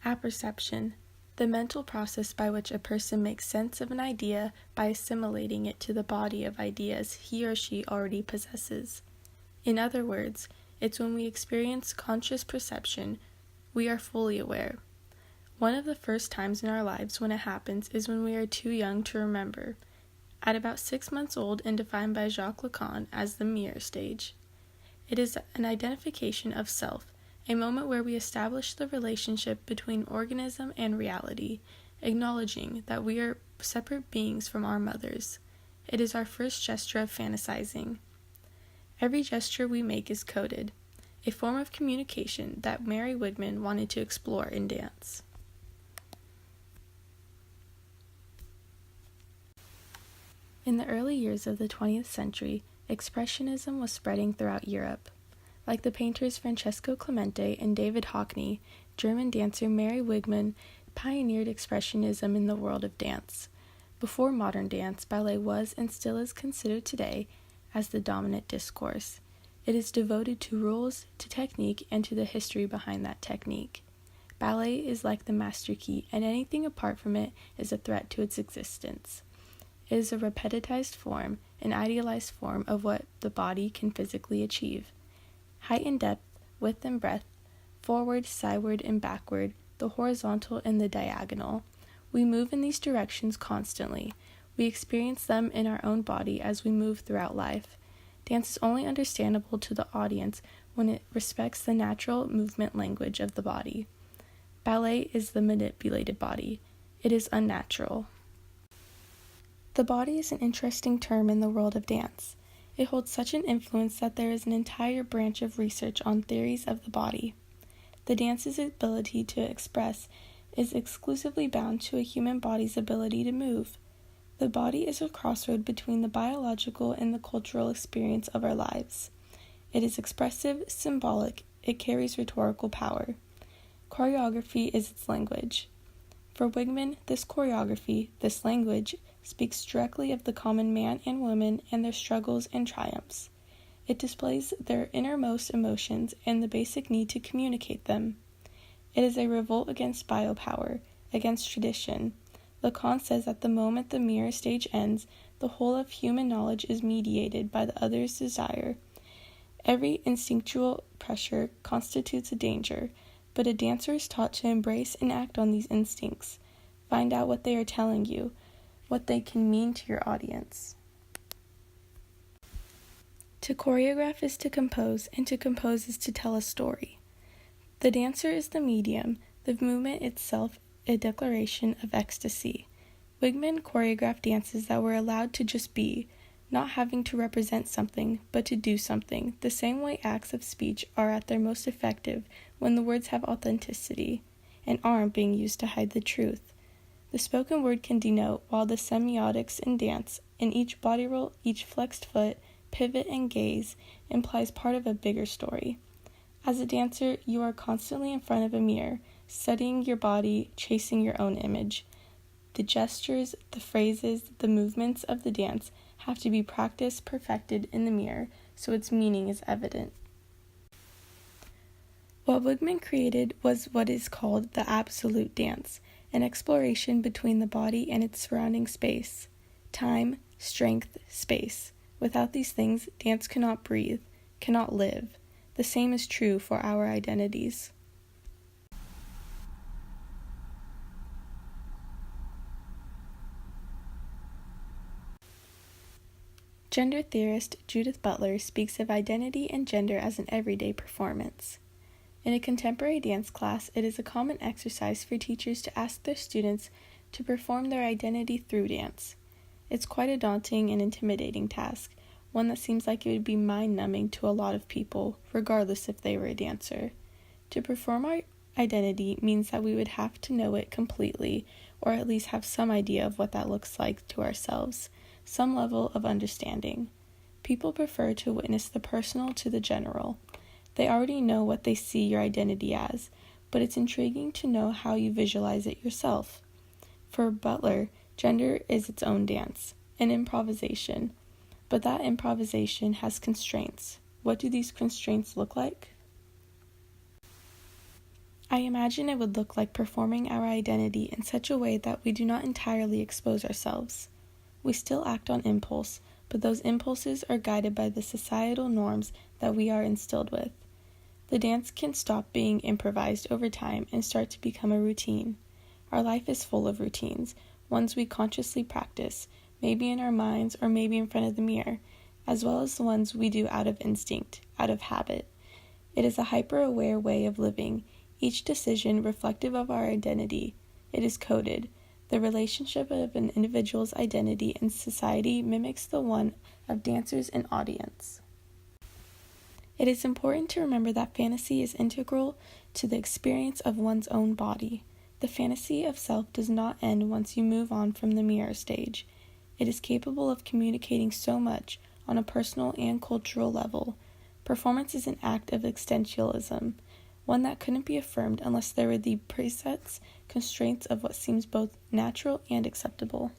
Apperception, the mental process by which a person makes sense of an idea by assimilating it to the body of ideas he or she already possesses. In other words, it's when we experience conscious perception, we are fully aware. One of the first times in our lives when it happens is when we are too young to remember, at about 6 months old and defined by Jacques Lacan as the mirror stage. It is an identification of self, a moment where we establish the relationship between organism and reality, acknowledging that we are separate beings from our mothers. It is our first gesture of fantasizing. Every gesture we make is coded, a form of communication that Mary Wigman wanted to explore in dance. In the early years of the 20th century, Expressionism was spreading throughout Europe. Like the painters Francesco Clemente and David Hockney, German dancer Mary Wigman pioneered Expressionism in the world of dance. Before modern dance, ballet was and still is considered today as the dominant discourse. It is devoted to rules, to technique, and to the history behind that technique. Ballet is like the master key, and anything apart from it is a threat to its existence. It is a repetitized form, an idealized form of what the body can physically achieve. Height and depth, width and breadth, forward, sideward, and backward, the horizontal and the diagonal. We move in these directions constantly. We experience them in our own body as we move throughout life. Dance is only understandable to the audience when it respects the natural movement language of the body. Ballet is the manipulated body. It is unnatural. The body is an interesting term in the world of dance. It holds such an influence that there is an entire branch of research on theories of the body. The dance's ability to express is exclusively bound to a human body's ability to move. The body is a crossroad between the biological and the cultural experience of our lives. It is expressive, symbolic, it carries rhetorical power. Choreography is its language. For Wigman, this choreography, this language, speaks directly of the common man and woman and their struggles and triumphs. It displays their innermost emotions and the basic need to communicate them. It is a revolt against biopower, against tradition. Lacan says that the moment the mirror stage ends, the whole of human knowledge is mediated by the other's desire. Every instinctual pressure constitutes a danger, but a dancer is taught to embrace and act on these instincts. Find out what they are telling you, what they can mean to your audience. To choreograph is to compose, and to compose is to tell a story. The dancer is the medium, the movement itself a declaration of ecstasy. Wigman choreographed dances that were allowed to just be, not having to represent something, but to do something, the same way acts of speech are at their most effective when the words have authenticity, and aren't being used to hide the truth. The spoken word can denote, while the semiotics in dance, in each body roll, each flexed foot, pivot, and gaze, implies part of a bigger story. As a dancer, you are constantly in front of a mirror, studying your body, chasing your own image. The gestures, the phrases, the movements of the dance have to be practiced, perfected in the mirror, so its meaning is evident. What Wigman created was what is called the absolute dance, an exploration between the body and its surrounding space. Time, strength, space. Without these things, dance cannot breathe, cannot live. The same is true for our identities. Gender theorist Judith Butler speaks of identity and gender as an everyday performance. In a contemporary dance class, it is a common exercise for teachers to ask their students to perform their identity through dance. It's quite a daunting and intimidating task, one that seems like it would be mind-numbing to a lot of people, regardless if they were a dancer. To perform our identity means that we would have to know it completely, or at least have some idea of what that looks like to ourselves, some level of understanding. People prefer to witness the personal to the general. They already know what they see your identity as, but it's intriguing to know how you visualize it yourself. For Butler, gender is its own dance, an improvisation. But that improvisation has constraints. What do these constraints look like? I imagine it would look like performing our identity in such a way that we do not entirely expose ourselves. We still act on impulse, but those impulses are guided by the societal norms that we are instilled with. The dance can stop being improvised over time and start to become a routine. Our life is full of routines, ones we consciously practice, maybe in our minds or maybe in front of the mirror, as well as the ones we do out of instinct, out of habit. It is a hyper-aware way of living, each decision reflective of our identity. It is coded. The relationship of an individual's identity in society mimics the one of dancers and audience. It is important to remember that fantasy is integral to the experience of one's own body. The fantasy of self does not end once you move on from the mirror stage. It is capable of communicating so much on a personal and cultural level. Performance is an act of existentialism, one that couldn't be affirmed unless there were the presets, constraints of what seems both natural and acceptable.